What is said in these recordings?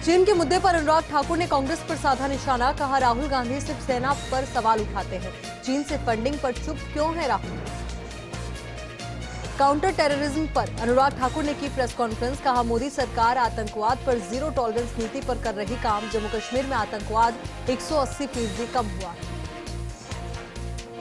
चीन के मुद्दे पर अनुराग ठाकुर ने कांग्रेस पर साधा निशाना, कहा राहुल गांधी सिर्फ सेना पर सवाल उठाते हैं, चीन से फंडिंग पर चुप क्यों है राहुल। काउंटर टेररिज्म पर अनुराग ठाकुर ने की प्रेस कॉन्फ्रेंस, कहा मोदी सरकार आतंकवाद पर जीरो टॉलरेंस नीति पर कर रही काम, जम्मू कश्मीर में आतंकवाद 180% कम हुआ।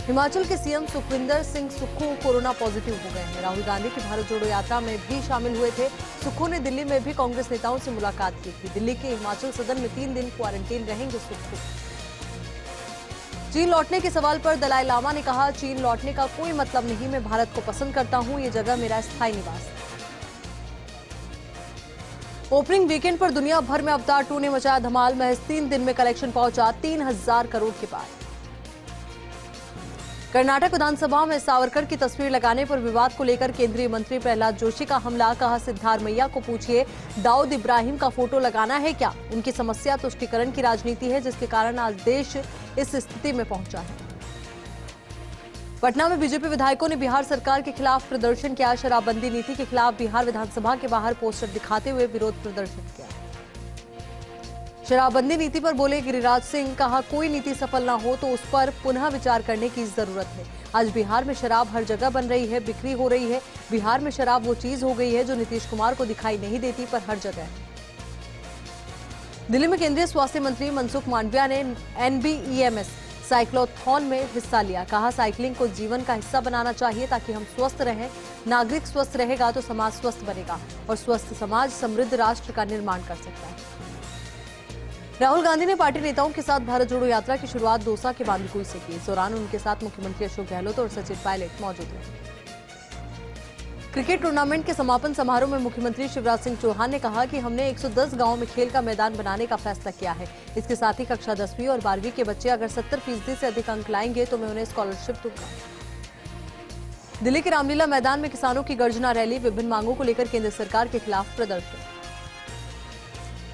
हिमाचल के CM Sukhvinder Singh Sukhu corona positive हो गए हैं। राहुल गांधी की भारत जोड़ो यात्रा में भी शामिल हुए थे। सुक्खू ने दिल्ली में भी कांग्रेस नेताओं से मुलाकात की थी। दिल्ली के हिमाचल सदन में 3 दिन क्वारंटीन रहेंगे सुक्खू। चीन लौटने के सवाल पर दलाई लामा ने कहा, चीन लौटने का कोई मतलब नहीं, मैं भारत को पसंद करता हूं, ये जगह मेरा स्थायी निवास है। ओपनिंग वीकेंड पर दुनिया भर में अवतार 2 ने मचाया धमाल, महज 3 दिन में कलेक्शन पहुंचा 3000 करोड़ के पार। कर्नाटक विधानसभा में सावरकर की तस्वीर लगाने पर विवाद को लेकर केंद्रीय मंत्री प्रहलाद जोशी का हमला, कहा सिद्धारमैया को पूछिए दाऊद इब्राहिम का फोटो लगाना है क्या। उनकी समस्या तुष्टीकरण की राजनीति है, जिसके कारण आज देश इस स्थिति में पहुंचा है। पटना में बीजेपी विधायकों ने बिहार सरकार के खिलाफ प्रदर्शन किया। शराबबंदी नीति के खिलाफ बिहार विधानसभा के बाहर पोस्टर दिखाते हुए विरोध प्रदर्शन किया। शराबबंदी नीति पर बोले गिरिराज सिंह, कहा कोई नीति सफल ना हो तो उस पर पुनः विचार करने की जरूरत है। आज बिहार में शराब हर जगह बन रही है, बिक्री हो रही है। बिहार में शराब वो चीज हो गई है जो नीतीश कुमार को दिखाई नहीं देती, पर हर जगह है। दिल्ली में केंद्रीय स्वास्थ्य मंत्री मनसुख मांडविया ने NBEMS साइक्लोथॉन में हिस्सा लिया, कहा साइकिलिंग को जीवन का हिस्सा बनाना चाहिए ताकि हम स्वस्थ रहें। नागरिक स्वस्थ रहेगा तो समाज स्वस्थ बनेगा और स्वस्थ समाज समृद्ध राष्ट्र का निर्माण कर सकता है। राहुल गांधी ने पार्टी नेताओं के साथ भारत जोड़ो यात्रा की शुरुआत दौसा के बांदीकुई से की। इस दौरान उनके साथ मुख्यमंत्री अशोक गहलोत और सचिन पायलट मौजूद रहे। क्रिकेट टूर्नामेंट के समापन समारोह में मुख्यमंत्री शिवराज सिंह चौहान ने कहा कि हमने 110 गांवों में खेल का मैदान बनाने का फैसला किया है। इसके साथ ही कक्षा 10वीं और 12वीं के बच्चे अगर 70% से अधिक अंक लाएंगे तो मैं उन्हें स्कॉलरशिप दूंगा। दिल्ली के रामलीला मैदान में किसानों की गर्जना रैली, विभिन्न मांगों को लेकर केंद्र सरकार के खिलाफ प्रदर्शन।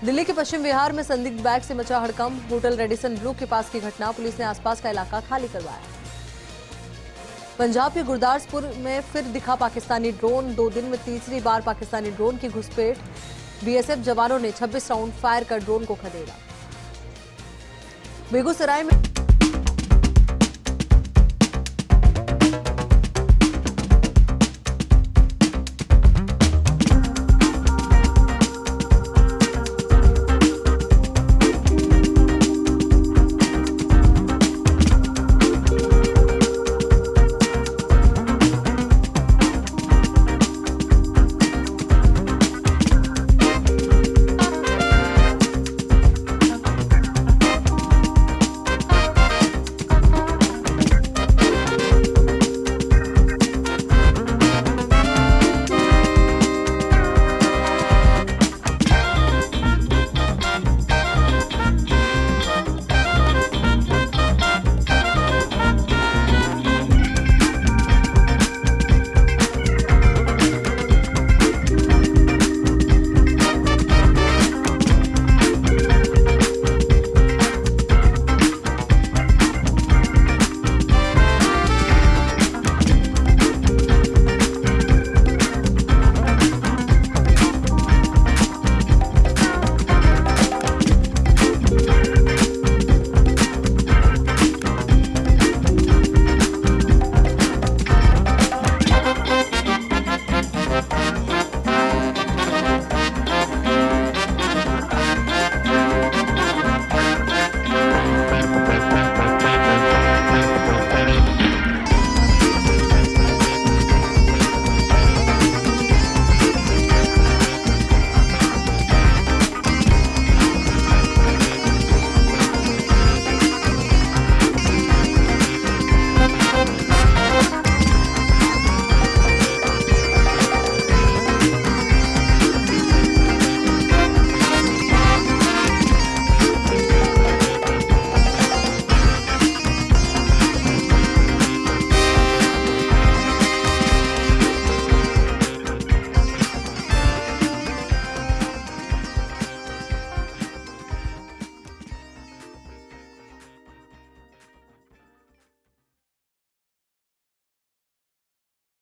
दिल्ली के पश्चिम विहार में संदिग्ध बैग से मचा हड़कंप, होटल रेडिसन ब्लू के पास की घटना, पुलिस ने आसपास का इलाका खाली करवाया। पंजाब के गुरदासपुर में फिर दिखा पाकिस्तानी ड्रोन, 2 दिन में तीसरी बार पाकिस्तानी ड्रोन की घुसपैठ। बीएसएफ जवानों ने 26 राउंड फायर कर ड्रोन को खदेड़ा। बेगूसराय में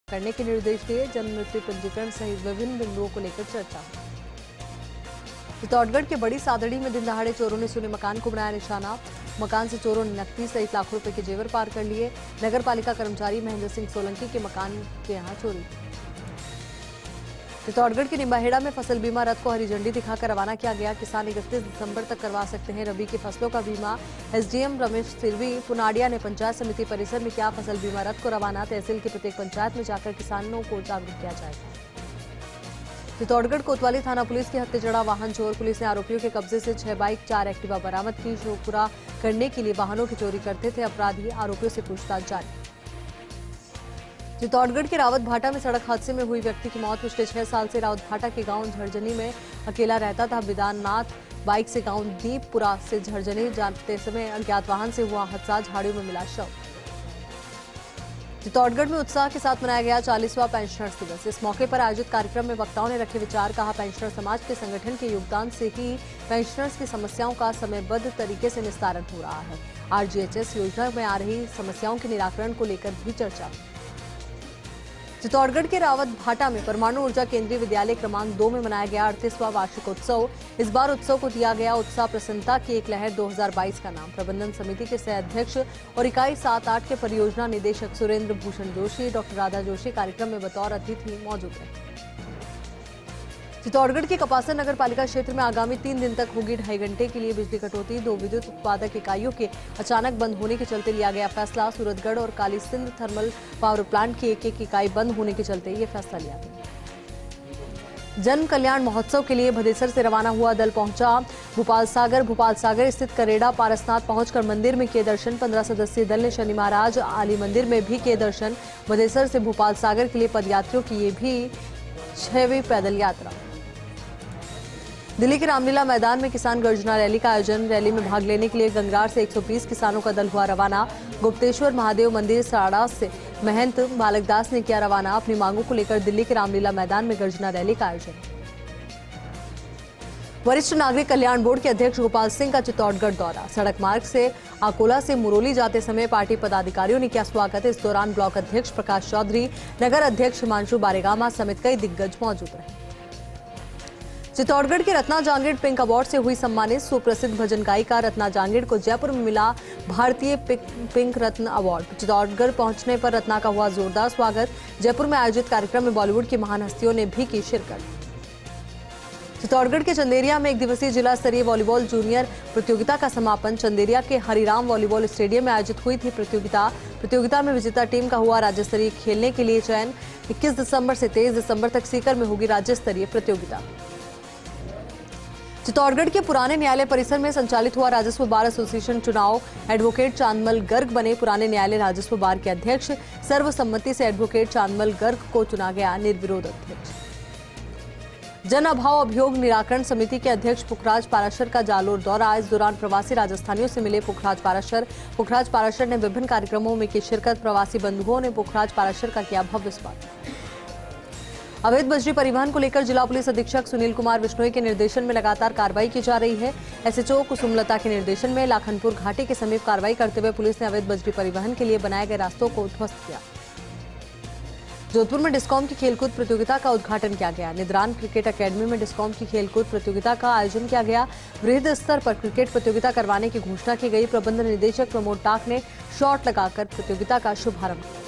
करने के निर्देश दिए। जन्म मृत्यु पंजीकरण सहित विभिन्न बिंदुओं को लेकर चर्चा हुई। चित्तौड़गढ़ के बड़ी सादड़ी में दिन दहाड़े चोरों ने सुने मकान को बनाया निशाना। मकान से चोरों ने नकदी सहित लाखों रुपए के जेवर पार कर लिए। नगर पालिका कर्मचारी महेंद्र सिंह सोलंकी के मकान के यहां चोरी। चित्तौड़गढ़ के निम्बाहेड़ा में फसल बीमा रथ को हरी झंडी दिखाकर रवाना किया गया। किसान 31 दिसंबर तक करवा सकते हैं रबी की फसलों का बीमा। एसडीएम रमेश सिरवी पुनाडिया ने पंचायत समिति परिसर में किया फसल बीमा रथ को रवाना। तहसील की प्रत्येक पंचायत में जाकर किसानों को जागरूक किया जाएगा। चित्तौड़गढ़ कोतवाली थाना पुलिस के हत्थे चढ़ा वाहन चोर। पुलिस ने आरोपियों के कब्जे से 6 बाइक 4 एक्टिवा बरामद की। शौक पूरा करने के लिए वाहनों की चोरी करते थे अपराधी। आरोपियों से पूछताछ जारी। चित्तौड़गढ़ के रावत भाटा में सड़क हादसे में हुई व्यक्ति की मौत। पिछले 6 साल से रावत भाटा के गांव झरझनी में अकेला रहता था। विदाननाथ बाइक से गांव दीपपुरा से झरझनी जाते समय अज्ञात वाहन से हुआ हादसा। झाड़ियों में मिला शव। चित्तौड़गढ़ में उत्साह के साथ मनाया गया 40वां पेंशनर्स दिवस। इस मौके पर आयोजित कार्यक्रम में वक्ताओं ने रखे विचार। कहा, पेंशनर समाज के संगठन के योगदान से ही पेंशनर्स की समस्याओं का समयबद्ध तरीके से निस्तारण हो रहा है। आरजीएचएस योजना में आ रही समस्याओं के निराकरण को लेकर भी चर्चा। चित्तौड़गढ़ के रावत भाटा में परमाणु ऊर्जा केंद्रीय विद्यालय क्रमांक 2 में मनाया गया 38वां वार्षिकोत्सव। इस बार उत्सव को दिया गया उत्साह प्रसन्नता की एक लहर 2022 का नाम। प्रबंधन समिति के सह अध्यक्ष और इकाई 7-8 के परियोजना निदेशक सुरेंद्र भूषण जोशी, डॉक्टर राधा जोशी कार्यक्रम में बतौर अतिथि मौजूद रहे। चित्तौड़गढ़ के कपासा नगर पालिका क्षेत्र में आगामी 3 दिन तक होगी 2.5 घंटे के लिए बिजली कटौती। 2 विद्युत उत्पादक इकाइयों के अचानक बंद होने के चलते लिया गया फैसला। सूरतगढ़ और Kali Sindh thermal power plant की एक इकाई बंद होने के चलते ये फैसला लिया गया। जन कल्याण महोत्सव के लिए भदेसर से रवाना हुआ दल पहुंचा भोपाल सागर स्थित करेड़ा पारसनाथ पहुंचकर मंदिर में किए दर्शन। 15 सदस्यीय दल ने शनि महाराज आली मंदिर में भी किए दर्शन। भदेसर से भोपाल सागर के लिए पदयात्रियों की ये भी 6वीं पैदल यात्रा। दिल्ली के रामलीला मैदान में किसान गर्जना रैली का आयोजन। रैली में भाग लेने के लिए गंगरार से 120 किसानों का दल हुआ रवाना। गुप्तेश्वर महादेव मंदिर साड़ा से महंत बालकदास ने किया रवाना। अपनी मांगों को लेकर दिल्ली के रामलीला मैदान में गर्जना रैली का आयोजन। वरिष्ठ नागरिक कल्याण बोर्ड के अध्यक्ष गोपाल सिंह का चित्तौड़गढ़ दौरा। सड़क मार्ग से आकोला से मुरौली जाते समय पार्टी पदाधिकारियों ने किया स्वागत। इस दौरान ब्लॉक अध्यक्ष प्रकाश चौधरी, नगर अध्यक्ष हिमांशु बारेगामा समेत कई दिग्गज मौजूद रहे। चित्तौड़गढ़ के रत्ना जांगिड़ पिंक अवार्ड से हुई सम्मानित। सुप्रसिद्ध भजन गायिका रत्ना जांगिड़ को जयपुर में मिला भारतीय पिंक रत्न अवार्ड। चित्तौड़गढ़ पहुंचने पर रत्ना का हुआ जोरदार स्वागत। जयपुर में आयोजित कार्यक्रम में बॉलीवुड की महान हस्तियों ने भी की शिरकत। चित्तौड़गढ़ के चंदेरिया में 1 दिवसीय जिला स्तरीय वॉलीबॉल जूनियर प्रतियोगिता का समापन। चंदेरिया के हरिराम वॉलीबॉल स्टेडियम में आयोजित हुई थी प्रतियोगिता में विजेता टीम का हुआ राज्य स्तरीय खेलने के लिए चयन। 21 दिसंबर से 23 दिसंबर तक सीकर में होगी राज्य स्तरीय प्रतियोगिता। चित्तौड़गढ़ के पुराने न्यायालय परिसर में संचालित हुआ राजस्व बार एसोसिएशन चुनाव। एडवोकेट चांदमल गर्ग बने पुराने न्यायालय राजस्व बार के अध्यक्ष। सर्वसम्मति से एडवोकेट चांदमल गर्ग को चुना गया निर्विरोध अध्यक्ष। जन अभाव अभियोग निराकरण समिति के अध्यक्ष पुखराज पाराशर का जालोर दौरा। इस दौरान प्रवासी राजस्थानियों से मिले पुखराज पाराशर ने विभिन्न कार्यक्रमों में की शिरकत। प्रवासी बंधुओं ने पुखराज पाराशर का किया भव्य स्वागत। अवैध बजरी परिवहन को लेकर जिला पुलिस अधीक्षक सुनील कुमार बिश्नोई के निर्देशन में लगातार कार्रवाई की जा रही है। एसएचओ कुसुमलता के निर्देशन में लाखनपुर घाटी के समीप कार्रवाई करते हुए पुलिस ने अवैध बजरी परिवहन के लिए बनाए गए रास्तों को ध्वस्त किया। जोधपुर में डिस्कॉम की खेलकूद प्रतियोगिता का उद्घाटन किया गया। निद्रान क्रिकेट अकेडमी में डिस्कॉम की खेलकूद प्रतियोगिता का आयोजन किया गया। वृहद स्तर पर क्रिकेट प्रतियोगिता करवाने की घोषणा की गई। प्रबंध निदेशक प्रमोद टाक ने शॉट लगाकर प्रतियोगिता का शुभारंभ किया।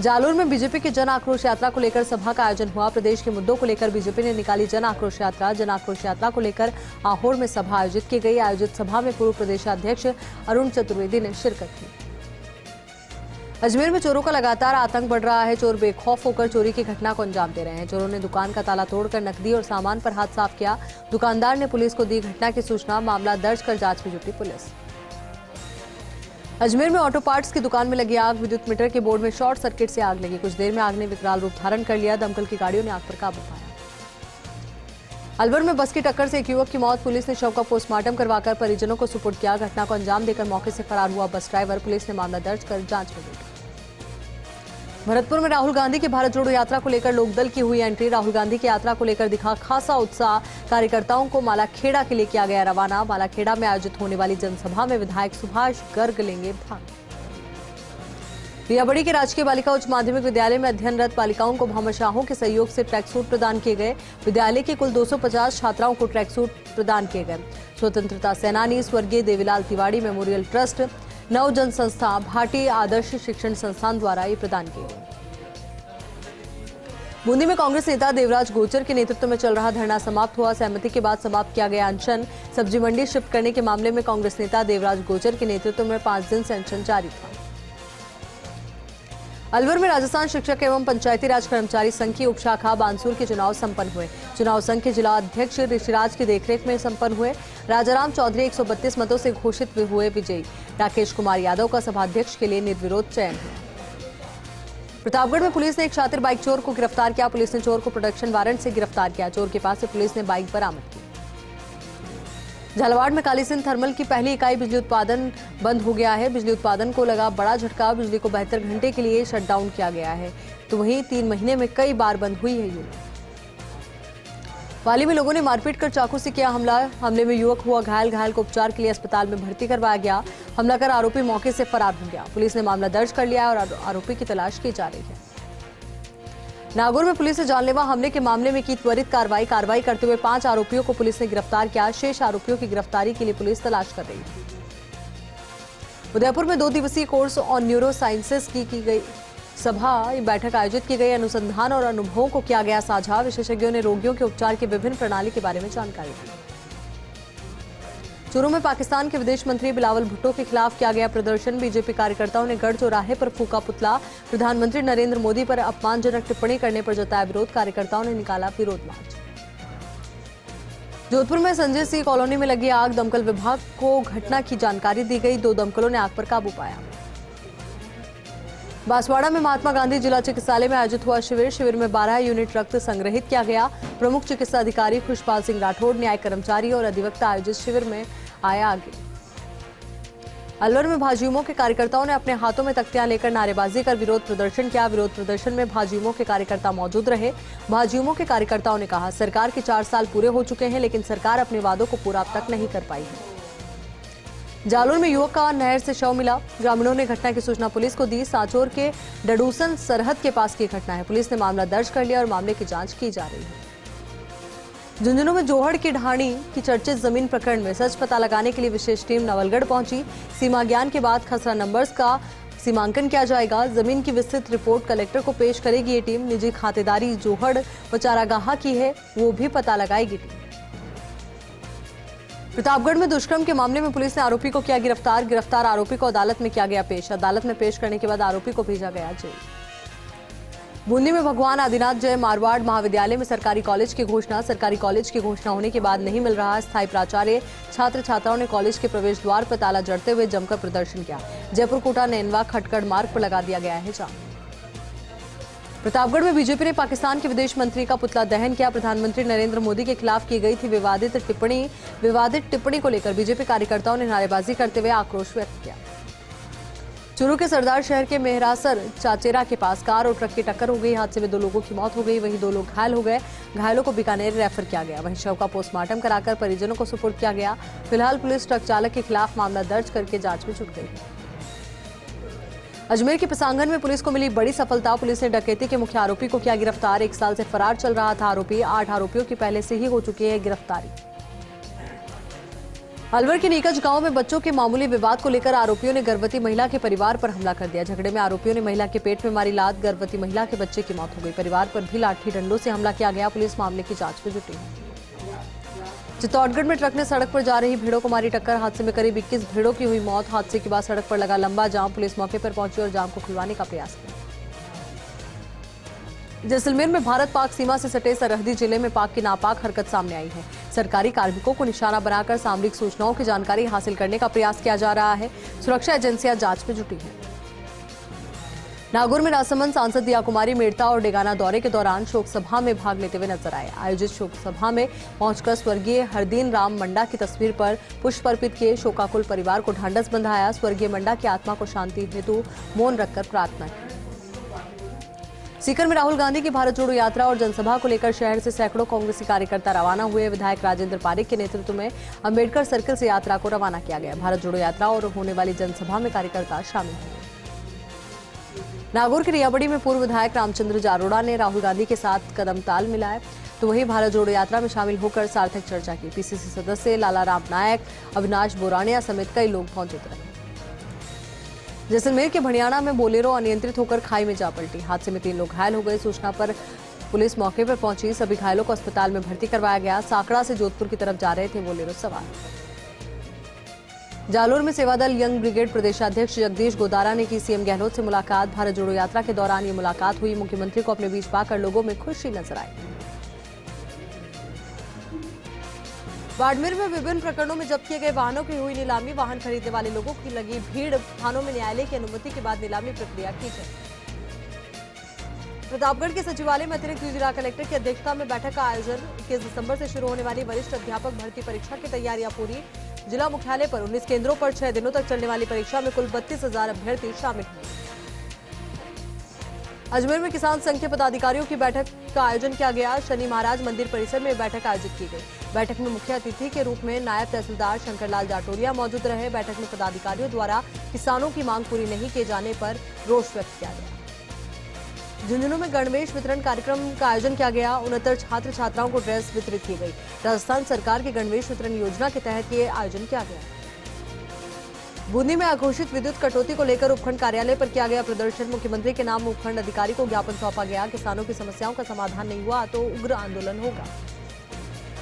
जालोर में बीजेपी की जन आक्रोश यात्रा को लेकर सभा का आयोजन हुआ। प्रदेश के मुद्दों को लेकर बीजेपी ने निकाली जन आक्रोश यात्रा को लेकर आहोर में सभा आयोजित की गई। आयोजित सभा में पूर्व प्रदेशाध्यक्ष अरुण चतुर्वेदी ने शिरकत की। अजमेर में चोरों का लगातार आतंक बढ़ रहा है। चोर बेखौफ होकर चोरी की घटना को अंजाम दे रहे हैं। चोरों ने दुकान का ताला तोड़कर नकदी और सामान पर हाथ साफ किया। दुकानदार ने पुलिस को दी घटना की सूचना। मामला दर्ज कर जांच में जुटी पुलिस। अजमेर में ऑटो पार्ट्स की दुकान में लगी आग। विद्युत मीटर के बोर्ड में शॉर्ट सर्किट से आग लगी। कुछ देर में आग ने विकराल रूप धारण कर लिया। दमकल की गाड़ियों ने आग पर काबू पाया। अलवर में बस की टक्कर से एक युवक की मौत। पुलिस ने शव का पोस्टमार्टम करवाकर परिजनों को सुपुर्द किया। घटना को अंजाम देकर मौके से फरार हुआ बस ड्राइवर। पुलिस ने मामला दर्ज कर जांच में जुटी। भरतपुर में राहुल गांधी की भारत जोड़ो यात्रा को लेकर लोकदल की हुई एंट्री। राहुल गांधी की यात्रा को लेकर दिखा खासा उत्साह। कार्यकर्ताओं को मालाखेड़ा के लिए किया गया रवाना। मालाखेड़ा में आयोजित होने वाली जनसभा में विधायक सुभाष गर्ग लेंगे भाग। रियाबड़ी के राजकीय बालिका उच्च माध्यमिक विद्यालय में अध्ययनरत बालिकाओं को भामाशाहों के सहयोग से ट्रैक सूट प्रदान किए गए। विद्यालय की कुल 250 छात्राओं को ट्रैक सूट प्रदान किए गए। स्वतंत्रता सेनानी स्वर्गीय देवीलाल तिवारी मेमोरियल ट्रस्ट, नवजन संस्था, भाटी आदर्श शिक्षण संस्थान द्वारा ये प्रदान किए गए। बूंदी में कांग्रेस नेता देवराज गोचर के नेतृत्व में चल रहा धरना समाप्त हुआ। सहमति के बाद समाप्त किया गया अनशन। सब्जी मंडी शिफ्ट करने के मामले में कांग्रेस नेता देवराज गोचर के नेतृत्व में 5 दिन से अनशन जारी था। अलवर में राजस्थान शिक्षक एवं पंचायती राज कर्मचारी संघ की उपशाखा बानसूर के चुनाव संपन्न हुए। चुनाव संघ के जिला अध्यक्ष ऋषिराज की देखरेख में संपन्न हुए। राजाराम चौधरी 132 मतों से घोषित हुए विजयी। राकेश कुमार यादव का सभाध्यक्ष के लिए निर्विरोध चयन हुआ। प्रतापगढ़ में पुलिस ने एक शातिर बाइक चोर को गिरफ्तार किया। पुलिस ने चोर को प्रोडक्शन वारंट से गिरफ्तार किया। चोर के पास से पुलिस ने बाइक बरामद की। झालावाड़ में काली सिंध थर्मल की पहली इकाई बिजली उत्पादन बंद हो गया है। बिजली उत्पादन को लगा बड़ा झटका। बिजली को 72 घंटे के लिए शटडाउन किया गया है, तो वहीं 3 महीने में कई बार बंद हुई है यूनिट। पाली में लोगों ने मारपीट कर चाकू से किया हमला। हमले में युवक हुआ घायल। घायल को उपचार के लिए अस्पताल में भर्ती करवाया गया। हमला कर आरोपी मौके से फरार हो गया। पुलिस ने मामला दर्ज कर लिया है और आरोपी की तलाश की जा रही है। नागौर में पुलिस ने जानलेवा हमले के मामले में की त्वरित कार्रवाई करते हुए 5 आरोपियों को पुलिस ने गिरफ्तार किया। शेष आरोपियों की गिरफ्तारी के लिए पुलिस तलाश कर रही है। उदयपुर में 2 दिवसीय कोर्स ऑन न्यूरो साइंसेस की गई बैठक आयोजित की गई। अनुसंधान और अनुभवों को किया गया साझा। विशेषज्ञों ने रोगियों के उपचार की विभिन्न प्रणाली के बारे में जानकारी दी। चूरू में पाकिस्तान के विदेश मंत्री बिलावल भुट्टो के खिलाफ किया गया प्रदर्शन। बीजेपी कार्यकर्ताओं ने गढ़ चौराहे पर फूका पुतला। प्रधानमंत्री नरेंद्र मोदी पर अपमानजनक टिप्पणी करने पर जताया विरोध। कार्यकर्ताओं ने निकाला विरोध मार्च। जोधपुर में संजय सिंह कॉलोनी में लगी आग। दमकल विभाग को घटना की जानकारी दी गई। 2 दमकलों ने आग पर काबू पाया। बांसवाड़ा में महात्मा गांधी जिला चिकित्सालय में आयोजित हुआ शिविर में 12 यूनिट रक्त संग्रहित किया गया। प्रमुख चिकित्सा अधिकारी खुशपाल सिंह राठौड़, न्याय कर्मचारी और अधिवक्ता आयोजित शिविर में आया आगे। अलवर में भाजयुमो के कार्यकर्ताओं ने अपने हाथों में तख्तियां लेकर नारेबाजी कर विरोध प्रदर्शन किया। विरोध प्रदर्शन में भाजयुमो के कार्यकर्ता मौजूद रहे। भाजयुमो के कार्यकर्ताओं ने कहा, सरकार के 4 साल पूरे हो चुके हैं, लेकिन सरकार अपने वादों को पूरा अब तक नहीं कर पाई है। जालोर में युवक का नहर से शव मिला। ग्रामीणों ने घटना की सूचना पुलिस को दी। सांचौर के डडूसन सरहद के पास की घटना है। पुलिस ने मामला दर्ज कर लिया और मामले की जांच की जा रही है। झुंझुनू में जोहड़ की ढाणी की चर्चित जमीन प्रकरण में सच पता लगाने के लिए विशेष टीम नवलगढ़ पहुंची। सीमा ज्ञान के बाद खसरा नंबर्स का सीमांकन किया जाएगा। जमीन की विस्तृत रिपोर्ट कलेक्टर को पेश करेगी ये टीम। निजी खातेदारी जोहड़ व चारागाह की है, वो भी पता लगाएगी टीम। प्रतापगढ़ में दुष्कर्म के मामले में पुलिस ने आरोपी को किया गिरफ्तार आरोपी को अदालत में किया गया पेश। अदालत में पेश करने के बाद आरोपी को भेजा गया जेल। बूंदी में भगवान आदिनाथ जय मारवाड़ महाविद्यालय में सरकारी कॉलेज की घोषणा। सरकारी कॉलेज की घोषणा होने के बाद नहीं मिल रहा स्थायी प्राचार्य। छात्र छात्राओं ने कॉलेज के प्रवेश द्वार पर ताला जड़ते हुए जमकर प्रदर्शन किया। जयपुर कोटा नैनवा खटकड़ मार्ग पर लगा दिया गया है जाम। प्रतापगढ़ में बीजेपी ने पाकिस्तान के विदेश मंत्री का पुतला दहन किया। प्रधानमंत्री नरेंद्र मोदी के खिलाफ की गई थी विवादित टिप्पणी को लेकर बीजेपी कार्यकर्ताओं ने नारेबाजी करते हुए आक्रोश व्यक्त किया। चूरू के सरदार शहर के मेहरासर चाचेरा के पास कार और ट्रक की टक्कर हो गई। हादसे में 2 लोगों की मौत हो गई, वहीं 2 लोग घायल हो गए। घायलों को बीकानेर रेफर किया गया। वहीं शव का पोस्टमार्टम कराकर परिजनों को सुपुर्द किया गया। फिलहाल पुलिस ट्रक चालक के खिलाफ मामला दर्ज करके जांच में जुट गई। अजमेर के पिसांगन में पुलिस को मिली बड़ी सफलता। पुलिस ने डकैती के मुख्य आरोपी को किया गिरफ्तार। 1 साल से फरार चल रहा था आरोपी। 8 आरोपियों की पहले से ही हो चुकी है गिरफ्तारी। अलवर के नीकज गांव में बच्चों के मामूली विवाद को लेकर आरोपियों ने गर्भवती महिला के परिवार पर हमला कर दिया। झगड़े में आरोपियों ने महिला के पेट में मारी लात। गर्भवती महिला के बच्चे की मौत हो गई। परिवार पर भी लाठी डंडों से हमला किया गया। पुलिस मामले की जांच में जुटी है। चित्तौड़गढ़ में ट्रक ने सड़क पर जा रही भेड़ों को मारी टक्कर। हादसे में करीब 21 भेड़ों की हुई मौत। हादसे के बाद सड़क पर लगा लंबा जाम। पुलिस मौके पर पहुंची और जाम को खुलवाने का प्रयास किया। जैसलमेर में भारत पाक सीमा से सटे सरहदी जिले में पाक की नापाक हरकत सामने आई है। सरकारी कार्मिकों को निशाना बनाकर सामरिक सूचनाओं की जानकारी हासिल करने का प्रयास किया जा रहा है। सुरक्षा एजेंसियां जांच में जुटी हैं। नागौर में राजसमंद सांसद दिया कुमारी मेड़ता और डेगाना दौरे के दौरान शोक सभा में भाग लेते हुए नजर आए। आयोजित शोक सभा में पहुंचकर स्वर्गीय हरदीन राम मंडा की तस्वीर पर पुष्प अर्पित किए। शोकाकुल परिवार को ढांढस बंधाया। स्वर्गीय मंडा की आत्मा को शांति हेतु मौन रखकर प्रार्थना की। सीकर में राहुल गांधी की भारत जोड़ो यात्रा और जनसभा को लेकर शहर से सैकड़ों कांग्रेसी कार्यकर्ता रवाना हुए। विधायक राजेंद्र पारेख के नेतृत्व में अंबेडकर सर्किल से यात्रा को रवाना किया गया। भारत जोड़ो यात्रा और होने वाली जनसभा में कार्यकर्ता शामिल हुए। नागौर के रियाबड़ी में पूर्व विधायक रामचंद्र जारोड़ा ने राहुल गांधी के साथ कदम ताल मिलाए, तो वहीं भारत जोड़ो यात्रा में शामिल होकर सार्थक चर्चा की। पीसीसी सदस्य लाला राम नायक, अविनाश बोरानिया समेत कई लोग मौजूद रहे। जैसलमेर के भणियाना में बोलेरो अनियंत्रित होकर खाई में जा पलटी। हादसे में 3 लोग घायल हो गए। सूचना पर पुलिस मौके पर पहुंची। सभी घायलों को अस्पताल में भर्ती करवाया गया। साकड़ा से जोधपुर की तरफ जा रहे थे बोलेरो सवार। जालोर में सेवादल यंग ब्रिगेड प्रदेशाध्यक्ष जगदीश गोदारा ने की सीएम गहलोत से मुलाकात। भारत जोड़ो यात्रा के दौरान ये मुलाकात हुई। मुख्यमंत्री को अपने बीच पाकर लोगों में खुशी नजर आई। बाड़मेर में विभिन्न प्रकरणों में जब्त किए गए वाहनों की हुई नीलामी। वाहन खरीदने वाले लोगों की लगी भीड़। थानों में न्यायालय की अनुमति के बाद नीलामी प्रक्रिया की जाए। प्रतापगढ़ के सचिवालय में अतिरिक्त जिला कलेक्टर की अध्यक्षता में बैठक का आयोजन। 21 दिसंबर से शुरू होने वाली वरिष्ठ अध्यापक भर्ती परीक्षा की तैयारियां पूरी। जिला मुख्यालय पर 19 केंद्रों पर 6 दिनों तक चलने वाली परीक्षा में कुल 32,000 अभ्यर्थी शामिल हुए। अजमेर में किसान संघ के पदाधिकारियों की बैठक का आयोजन किया गया। शनि महाराज मंदिर परिसर में बैठक आयोजित की गई। बैठक में मुख्य अतिथि के रूप में नायब तहसीलदार शंकरलाल जाटोरिया मौजूद रहे। बैठक में पदाधिकारियों द्वारा किसानों की मांग पूरी नहीं किए जाने पर रोष व्यक्त किया गया। झुंझुनू में गणवेश वितरण कार्यक्रम का आयोजन किया गया। 69 छात्र छात्राओं को ड्रेस वितरित की गई। राजस्थान सरकार की गणवेश वितरण योजना के तहत ये आयोजन किया गया। बूंदी में अघोषित विद्युत कटौती को लेकर उपखंड कार्यालय पर किया गया प्रदर्शन। मुख्यमंत्री के नाम उपखंड अधिकारी को ज्ञापन सौंपा गया। किसानों की समस्याओं का समाधान नहीं हुआ तो उग्र आंदोलन होगा।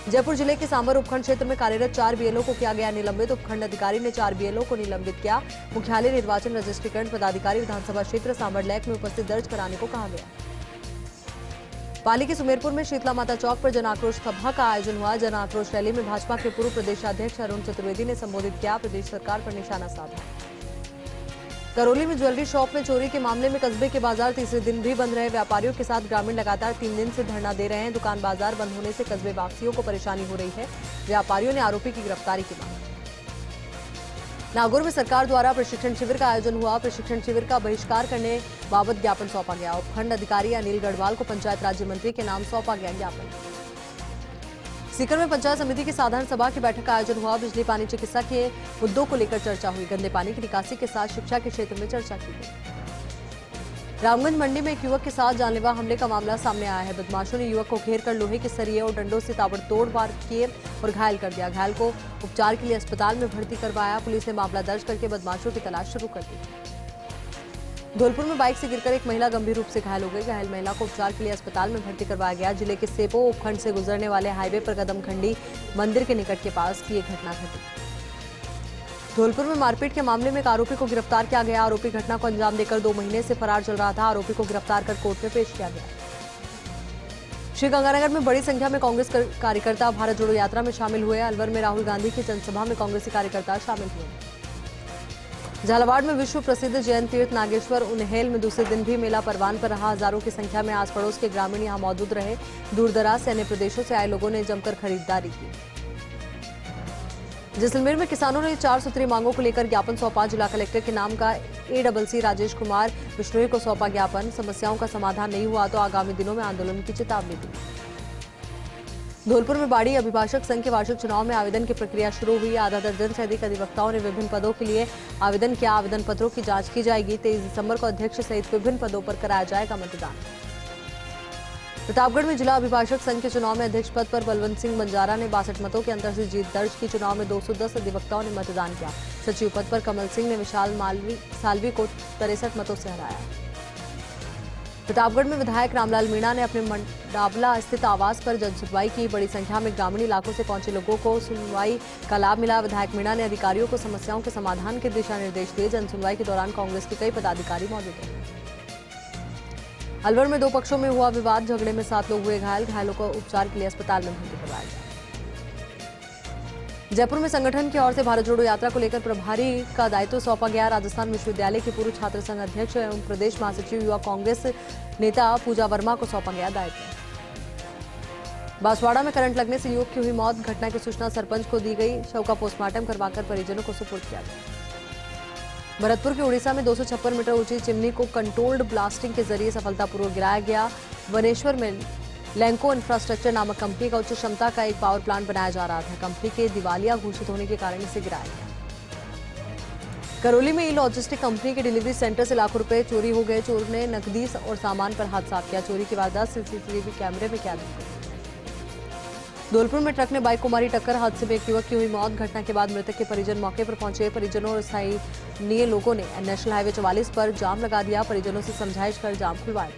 जयपुर जिले के सांबर उपखंड क्षेत्र में कार्यरत 4 बीएलओ को किया गया निलंबित। उपखंड अधिकारी ने 4 बीएलओ को निलंबित किया। मुख्यालय निर्वाचन रजिस्ट्रीकरण पदाधिकारी विधानसभा क्षेत्र सांबर लैक में उपस्थित दर्ज कराने को कहा गया। पाली के सुमेरपुर में शीतला माता चौक पर जन आक्रोश सभा का आयोजन हुआ। जन आक्रोश रैली में भाजपा के पूर्व प्रदेशाध्यक्ष अरुण चतुर्वेदी ने संबोधित किया। प्रदेश सरकार पर निशाना साधा। करौली में ज्वेलरी शॉप में चोरी के मामले में कस्बे के बाजार तीसरे दिन भी बंद रहे। व्यापारियों के साथ ग्रामीण लगातार 3 दिन से धरना दे रहे हैं। दुकान बाजार बंद होने से कस्बे वासियों को परेशानी हो रही है। व्यापारियों ने आरोपी की गिरफ्तारी की मांग। नागौर में सरकार द्वारा प्रशिक्षण शिविर का आयोजन हुआ। प्रशिक्षण शिविर का बहिष्कार करने बाबत ज्ञापन सौंपा गया। उपखंड अधिकारी अनिल गढ़वाल को पंचायत राज्य मंत्री के नाम सौंपा गया ज्ञापन। सीकर में पंचायत समिति की साधारण सभा की बैठक का आयोजन हुआ। बिजली पानी चिकित्सा के मुद्दों को लेकर चर्चा हुई। गंदे पानी की निकासी के साथ शिक्षा के क्षेत्र में चर्चा की गई। रामगंज मंडी में एक युवक के साथ जानलेवा हमले का मामला सामने आया है। बदमाशों ने युवक को घेरकर लोहे के सरिये और डंडों से ताबड़तोड़ वार किए और घायल कर दिया। घायल को उपचार के लिए अस्पताल में भर्ती करवाया। पुलिस ने मामला दर्ज करके बदमाशों की तलाश शुरू कर दी। धौलपुर में बाइक से गिरकर एक महिला गंभीर रूप से घायल हो गई। घायल महिला को उपचार के लिए अस्पताल में भर्ती करवाया गया। जिले के सेपो उपखंड से गुजरने वाले हाईवे पर कदमखंडी मंदिर के निकट के पास ये घटना घटी। धौलपुर में मारपीट के मामले में एक आरोपी को गिरफ्तार किया गया। आरोपी घटना को अंजाम देकर 2 महीने से फरार चल रहा था। आरोपी को गिरफ्तार कर कोर्ट में पेश किया गया। श्रीगंगानगर में बड़ी संख्या में कांग्रेस कार्यकर्ता भारत जोड़ो यात्रा में शामिल हुए। अलवर में राहुल गांधी की जनसभा में कांग्रेसी कार्यकर्ता शामिल हुए। झालावाड़ में विश्व प्रसिद्ध जैन तीर्थ नागेश्वर उन्हेल में दूसरे दिन भी मेला परवान पर रहा। हजारों की संख्या में आस पड़ोस के ग्रामीण यहां मौजूद रहे। दूर दराज से अन्य प्रदेशों से आए लोगों ने जमकर खरीदारी की। जैसलमेर में किसानों ने 4 सूत्री मांगों को लेकर ज्ञापन सौंपा। जिला कलेक्टर के नाम का ACC राजेश कुमार बिश्नोई को सौंपा ज्ञापन। समस्याओं का समाधान नहीं हुआ तो आगामी दिनों में आंदोलन की चेतावनी दी। धौलपुर में बाड़ी अभिभाषक संघ के वार्षिक चुनाव में आवेदन की प्रक्रिया शुरू हुई। आधा दर्जन से अधिक अधिवक्ताओं ने विभिन्न पदों के लिए आवेदन किया। आवेदन पत्रों की जांच की जाएगी। 23 दिसंबर को अध्यक्ष सहित विभिन्न पदों पर कराया जाएगा मतदान। प्रतापगढ़ में जिला अभिभाषक संघ के चुनाव में अध्यक्ष पद पर बलवंत सिंह बंजारा ने 62 मतों के अंतर से जीत दर्ज की। चुनाव में 210 अधिवक्ताओं ने मतदान किया। सचिव पद पर कमल सिंह ने विशाल सालवी को 63 मतों से हराया। प्रतापगढ़ में विधायक रामलाल मीणा ने अपने मंडावला स्थित आवास पर जनसुनवाई की। बड़ी संख्या में ग्रामीण इलाकों से पहुंचे लोगों को सुनवाई का लाभ मिला। विधायक मीणा ने अधिकारियों को समस्याओं के समाधान के दिशा निर्देश दिए। जनसुनवाई के दौरान कांग्रेस के कई पदाधिकारी मौजूद रहे। अलवर में 2 पक्षों में हुआ विवाद। झगड़े में 7 लोग हुए घायल। घायलों को उपचार के लिए अस्पताल में भर्ती करवाया गया। जयपुर में संगठन की ओर से भारत जोड़ो यात्रा को लेकर प्रभारी का दायित्व सौंपा गया। राजस्थान विश्वविद्यालय के पूर्व छात्र संघ अध्यक्ष एवं प्रदेश महासचिव युवा कांग्रेस नेता पूजा वर्मा को सौंपा गया दायित्व। बांसवाड़ा में करंट लगने से युवक की हुई मौत। घटना की सूचना सरपंच को दी गई। शव का पोस्टमार्टम करवाकर परिजनों को सुपुर्द किया गया। भरतपुर के उड़ीसा में 256 मीटर ऊंची चिमनी को कंट्रोल्ड ब्लास्टिंग के जरिए सफलतापूर्वक गिराया गया। वनेश्वर में लैंको इंफ्रास्ट्रक्चर नामक कंपनी का उच्च क्षमता का एक पावर प्लांट बनाया जा रहा था। कंपनी के दिवालिया घोषित होने के कारण इसे गिराया गया। करौली में ई लॉजिस्टिक कंपनी के डिलीवरी सेंटर से लाखों रुपए चोरी हो गए। चोर ने नकदी और सामान पर हाथ साफ किया। चोरी की वारदात सीसीटीवी कैमरे में कैद हो गई। धौलपुर में ट्रक ने बाइक को मारी टक्कर। हादसे में एक युवक की हुई मौत। घटना के बाद मृतक के परिजन मौके पर पहुंचे। परिजनों और स्थानीय लोगों ने नेशनल हाईवे 44 पर जाम लगा दिया। परिजनों से समझाइश कर जाम खुलवाया।